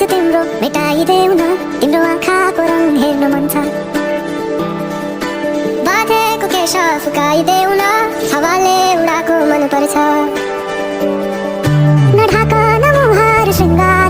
त्यो तिम्रो मेटाइदेऊ न, तिम्रो आँखाको रङ हेर्न मन छ। बाँधेको केश फुकाइदेऊ न, हावाले उडाएको मन पर्छ। नढाक न मुहार शृङ्गार